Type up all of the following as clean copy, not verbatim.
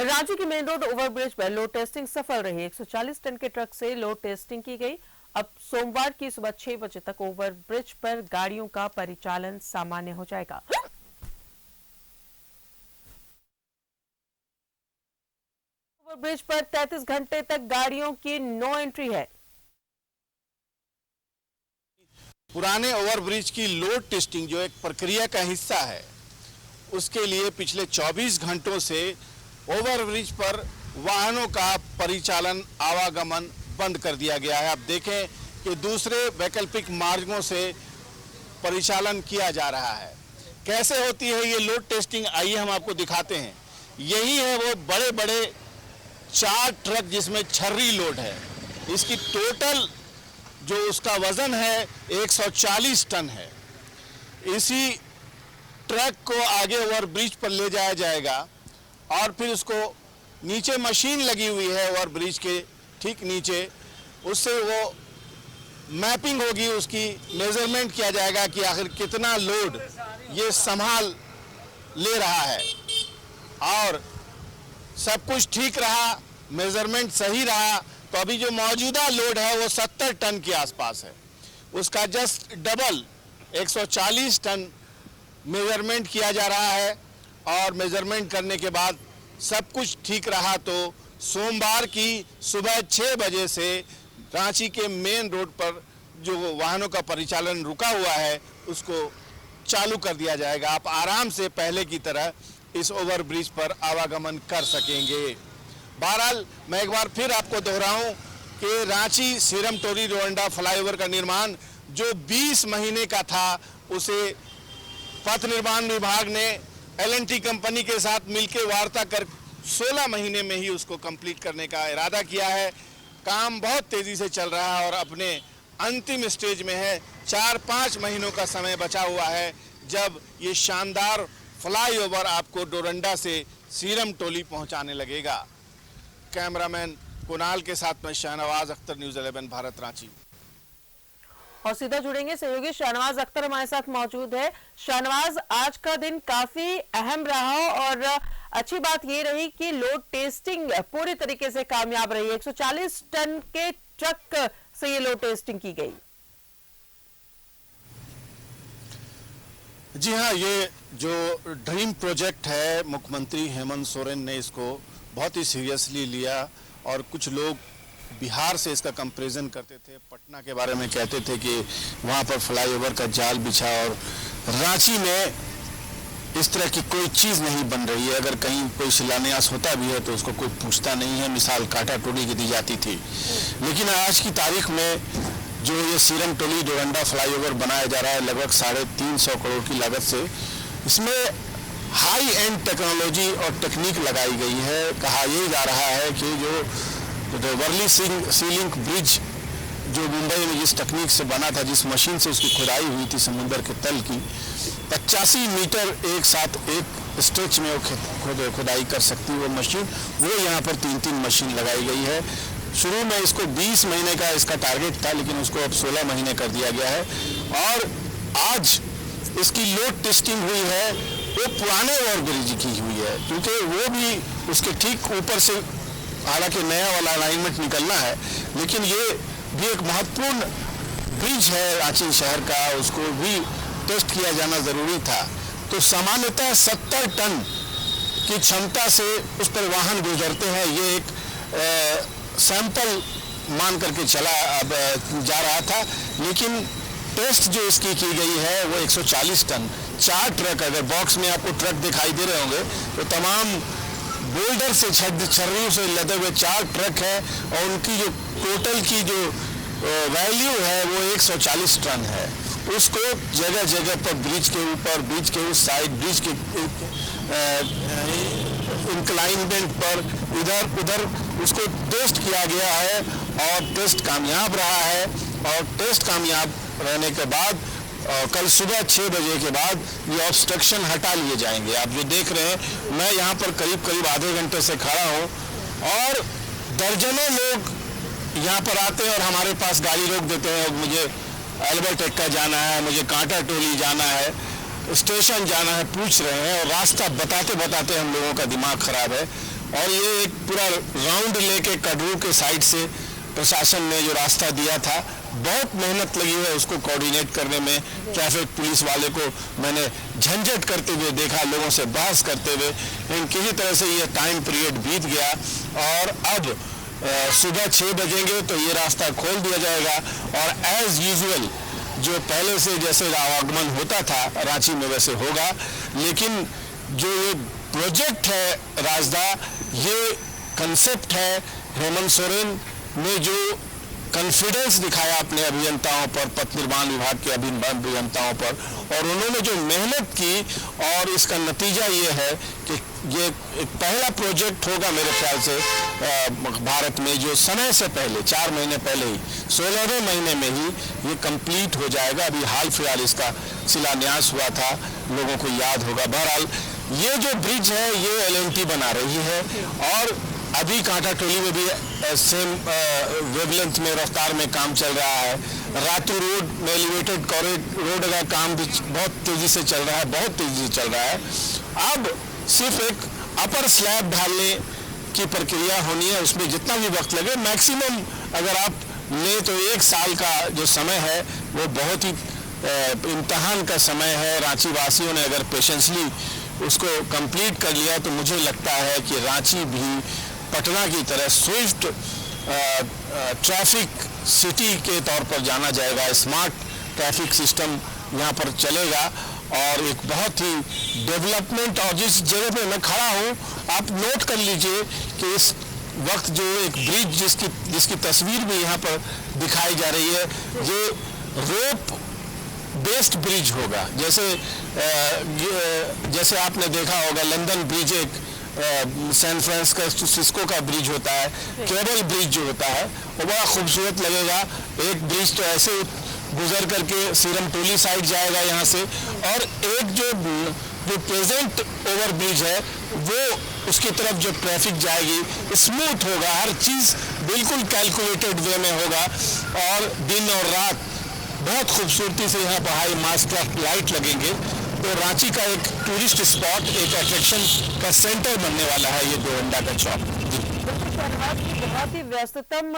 रांची के main road overbridge पर load testing सफल रही। 140 टन के ट्रक से लोड टेस्टिंग की गई। अब सोमवार की सुबह 6 बजे तक ओवरब्रिज पर गाड़ियों का परिचालन सामान्य हो जाएगा। ओवरब्रिज पर 33 घंटे तक गाड़ियों की नो एंट्री है। पुराने ओवरब्रिज की लोड टेस्टिंग जो एक प्रक्रिया का हिस्सा है, उसके लिए पिछले 24 घंटों से ओवरब्रिज पर वाहनों का परिचालन आवागमन बंद कर दिया गया है। अब देखें कि दूसरे वैकल्पिक मार्गों से परिचालन किया जा रहा है। कैसे होती है ये लोड टेस्टिंग, आइए हम आपको दिखाते हैं। यही है वो बड़े बड़े 4 ट्रक जिसमें छर्री लोड है। इसकी टोटल जो उसका वजन है 140 टन है। इसी ट्रक को आगे ओवरब्रिज पर ले जाया जाएगा और फिर उसको नीचे मशीन लगी हुई है ओवरब्रिज के ठीक नीचे, उससे वो मैपिंग होगी, उसकी मेजरमेंट किया जाएगा कि आखिर कितना लोड ये संभाल ले रहा है। और सब कुछ ठीक रहा, मेजरमेंट सही रहा, तो अभी जो मौजूदा लोड है वो 70 टन के आसपास है। उसका जस्ट डबल 140 टन मेजरमेंट किया जा रहा है। और मेजरमेंट करने के बाद सब कुछ ठीक रहा तो सोमवार की सुबह 6 बजे से रांची के मेन रोड पर जो वाहनों का परिचालन रुका हुआ है उसको चालू कर दिया जाएगा। आप आराम से पहले की तरह इस ओवरब्रिज पर आवागमन कर सकेंगे। बहरहाल मैं एक बार फिर आपको दोहराऊं कि रांची सीरम टोरी डोरंडा फ्लाईओवर का निर्माण जो 20 महीने का था, उसे पथ निर्माण विभाग ने L&T कंपनी के साथ मिलकर वार्ता कर 16 महीने में ही उसको कंप्लीट करने का इरादा किया है। काम बहुत तेजी से चल रहा है और अपने अंतिम स्टेज में है। 4-5 महीनों का समय बचा हुआ है जब ये शानदार फ्लाईओवर आपको डोरंडा से सीरम टोली पहुंचाने लगेगा। कैमरामैन कुणाल के साथ में शाहनवाज अख्तर, न्यूज़ 11 भारत, रांची। और सीधा जुड़ेंगे सहयोगी शाहनवाज अख्तर हमारे साथ मौजूद है। शाहनवाज, आज का दिन काफी अहम रहा और अच्छी बात ये रही कि लोड टेस्टिंग पूरी तरीके से कामयाब रही। 140 टन के ट्रक से ये लोड टेस्टिंग की गई। जी हाँ, ये जो ड्रीम प्रोजेक्ट है, मुख्यमंत्री हेमंत सोरेन ने इसको बहुत ही सीरियसली लिया। और कुछ लोग बिहार से इसका कंपैरिजन करते थे, पटना के बारे में कहते थे कि वहाँ पर फ्लाईओवर का जाल बिछा और रांची में इस तरह की कोई चीज़ नहीं बन रही है। अगर कहीं कोई शिलान्यास होता भी है तो उसको कोई पूछता नहीं है, मिसाल काटा टोली की दी जाती थी। लेकिन आज की तारीख में जो ये सीरम टोली डोरंडा फ्लाईओवर बनाया जा रहा है लगभग 350 करोड़ की लागत से, इसमें हाई एंड टेक्नोलॉजी और टेक्निक लगाई गई है। कहा यही जा रहा है कि जो वर्ली सी लिंक ब्रिज जो मुंबई में जिस टेक्निक से बना था, जिस मशीन से उसकी खुदाई हुई थी समुद्र के तल की, 85 मीटर एक साथ एक स्ट्रेच में वो खुदाई कर सकती है वो मशीन, वो यहाँ पर 3-3 मशीन लगाई गई है। शुरू में इसको 20 महीने का इसका टारगेट था, लेकिन उसको अब 16 महीने कर दिया गया है। और आज इसकी लोड टेस्टिंग हुई है, वो पुराने ओवरब्रिज की हुई है, क्योंकि वो भी उसके ठीक ऊपर से, हालांकि नया वाला अलाइनमेंट निकलना है, लेकिन ये भी एक महत्वपूर्ण ब्रिज है रांची शहर का, उसको भी टेस्ट किया जाना ज़रूरी था। तो सामान्यतः 70 टन की क्षमता से उस पर वाहन गुजरते हैं। ये एक सैंपल मान करके चला अब जा रहा था, लेकिन टेस्ट जो इसकी की गई है वो 140 टन 4 ट्रक, अगर बॉक्स में आपको ट्रक दिखाई दे रहे होंगे तो तमाम बोल्डर से छर्रियों से लदे हुए 4 ट्रक है और उनकी जो टोटल की जो वैल्यू है वो 140 टन है। उसको जगह जगह पर ब्रिज के ऊपर, ब्रिज के उस साइड, ब्रिज के इंक्लाइनमेंट पर इधर उधर उसको टेस्ट किया गया है और टेस्ट कामयाब रहा है। और टेस्ट कामयाब रहने के बाद कल सुबह 6 बजे के बाद ये ऑब्स्ट्रक्शन हटा लिए जाएंगे। आप जो देख रहे हैं, मैं यहाँ पर करीब आधे घंटे से खड़ा हूँ और दर्जनों लोग यहाँ पर आते हैं और हमारे पास गाड़ी रोक देते हैं। मुझे अल्बर्ट एक्का जाना है, मुझे कांटा टोली जाना है, स्टेशन जाना है, पूछ रहे हैं और रास्ता बताते बताते हम लोगों का दिमाग खराब है। और ये एक पूरा राउंड लेके कटरू के साइड से प्रशासन ने जो रास्ता दिया था, बहुत मेहनत लगी है उसको कोऑर्डिनेट करने में। ट्रैफिक पुलिस वाले को मैंने झंझट करते हुए देखा, लोगों से बहस करते हुए, लेकिन किसी तरह से ये टाइम पीरियड बीत गया और अब सुबह 6 बजेंगे तो ये रास्ता खोल दिया जाएगा और एज यूजुअल जो पहले से जैसे आवागमन होता था रांची में वैसे होगा। लेकिन जो ये प्रोजेक्ट है राजदा, ये कंसेप्ट है, हेमंत सोरेन ने जो कॉन्फिडेंस दिखाया अपने अभियंताओं पर, पथ निर्माण विभाग के अभियंताओं पर, और उन्होंने जो मेहनत की, और इसका नतीजा ये है कि ये एक पहला प्रोजेक्ट होगा मेरे ख्याल से भारत में जो समय से पहले 4 महीने पहले ही 16वें महीने में ही ये कंप्लीट हो जाएगा। अभी हाल फिलहाल इसका शिलान्यास हुआ था, लोगों को याद होगा। बहरहाल ये जो ब्रिज है ये LNT बना रही है और अभी कांटा टोली में भी सेम वेवलेंथ में रफ्तार में काम चल रहा है। रातू रोड में एलिवेटेड रोड का काम भी बहुत तेजी से चल रहा है, बहुत तेजी से चल रहा है। अब सिर्फ एक अपर स्लैब ढालने की प्रक्रिया होनी है, उसमें जितना भी वक्त लगे मैक्सिमम अगर आप लें तो 1 साल का जो समय है वो बहुत ही इम्तहान का समय है। रांची वासियों ने अगर पेशेंसली उसको कंप्लीट कर लिया तो मुझे लगता है कि रांची भी पटना की तरह स्विफ्ट ट्रैफिक सिटी के तौर पर जाना जाएगा। स्मार्ट ट्रैफिक सिस्टम यहाँ पर चलेगा और एक बहुत ही डेवलपमेंट। और जिस जगह पे मैं खड़ा हूँ आप नोट कर लीजिए कि इस वक्त जो एक ब्रिज जिसकी तस्वीर भी यहाँ पर दिखाई जा रही है, ये रोप बेस्ड ब्रिज होगा। जैसे आपने देखा होगा लंदन ब्रिज एक सैन फ्रांसिस्को का ब्रिज होता है, केबल ब्रिज जो होता है वो बड़ा खूबसूरत लगेगा। एक ब्रिज तो ऐसे गुजर करके सीरम टोली साइड जाएगा यहाँ से, और एक जो प्रेजेंट ओवर ब्रिज है वो उसकी तरफ जो ट्रैफिक जाएगी स्मूथ होगा, हर चीज़ बिल्कुल कैलकुलेटेड वे में होगा और दिन और रात बहुत खूबसूरती से यहाँ पर हाई मास्ट लाइट लगेंगे। तो रांची का एक टूरिस्ट स्पॉट, एक अट्रैक्शन का सेंटर बनने वाला है ये डोरंडा का चौक। बहुत ही व्यस्ततम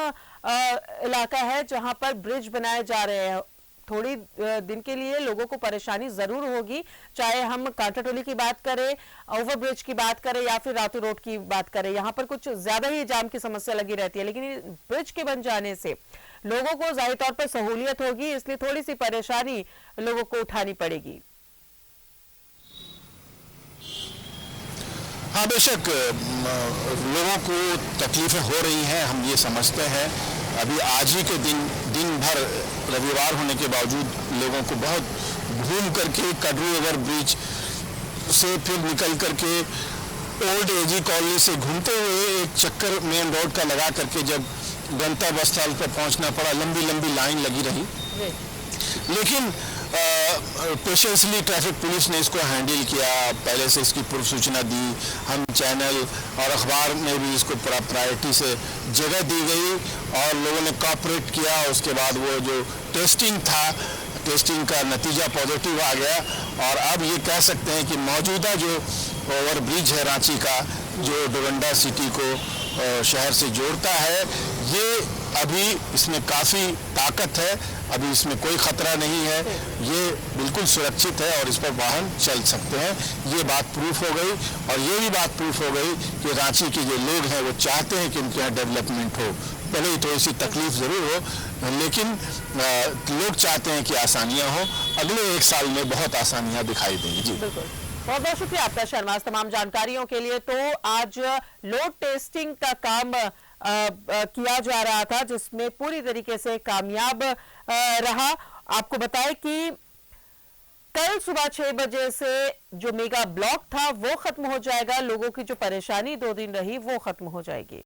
इलाका है जहां पर ब्रिज बनाए जा रहे हैं। थोड़ी दिन के लिए लोगों को परेशानी जरूर होगी, चाहे हम कांटाटोली की बात करें, ओवरब्रिज की बात करें या फिर रातू रोड की बात करें। यहाँ पर कुछ ज्यादा ही जाम की समस्या लगी रहती है, लेकिन ब्रिज के बन जाने से लोगों को जाहिर तौर पर सहूलियत होगी, इसलिए थोड़ी सी परेशानी लोगों को उठानी पड़ेगी। हाँ, बेशक लोगों को तकलीफें हो रही हैं, हम ये समझते हैं। अभी आज ही के दिन भर रविवार होने के बावजूद लोगों को बहुत घूम करके कटरू ओवर ब्रिज से फिर निकल करके ओल्ड एजी कॉलोनी से घूमते हुए एक चक्कर मेन रोड का लगा करके जब गंतव्य स्थल पर पहुंचना पड़ा, लंबी लंबी लाइन लगी रही। लेकिन पेशेंसली ट्रैफिक पुलिस ने इसको हैंडल किया, पहले से इसकी पूर्व सूचना दी, हम चैनल और अखबार में भी इसको प्रायोरिटी से जगह दी गई और लोगों ने कोऑपरेट किया। उसके बाद वो जो टेस्टिंग था, टेस्टिंग का नतीजा पॉजिटिव आ गया और अब ये कह सकते हैं कि मौजूदा जो ओवर ब्रिज है रांची का, जो डोरंडा सिटी को शहर से जोड़ता है, ये अभी इसमें काफ़ी ताकत है, अभी इसमें कोई खतरा नहीं है, ये बिल्कुल सुरक्षित है और इस पर वाहन चल सकते हैं। ये बात प्रूफ हो गई और ये भी बात प्रूफ हो गई कि रांची के जो लोग हैं वो चाहते हैं कि उनके यहाँ डेवलपमेंट हो, भले ही थोड़ी सी तकलीफ ज़रूर हो, लेकिन लोग चाहते हैं कि आसानियाँ हो। अगले 1 साल में बहुत आसानियाँ दिखाई देंगी। जी बिल्कुल, बहुत बहुत शुक्रिया आपका शर्मा तमाम जानकारियों के लिए। तो आज लोड टेस्टिंग का काम किया जा रहा था जिसमें पूरी तरीके से कामयाब रहा। आपको बताएं कि कल सुबह 6 बजे से जो मेगा ब्लॉक था वो खत्म हो जाएगा, लोगों की जो परेशानी 2 दिन रही वो खत्म हो जाएगी।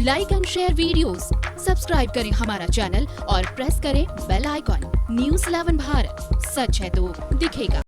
Like and share videos, subscribe करें हमारा चैनल और प्रेस करें बेल आइकॉन। News 11 भारत, सच है तो दिखेगा।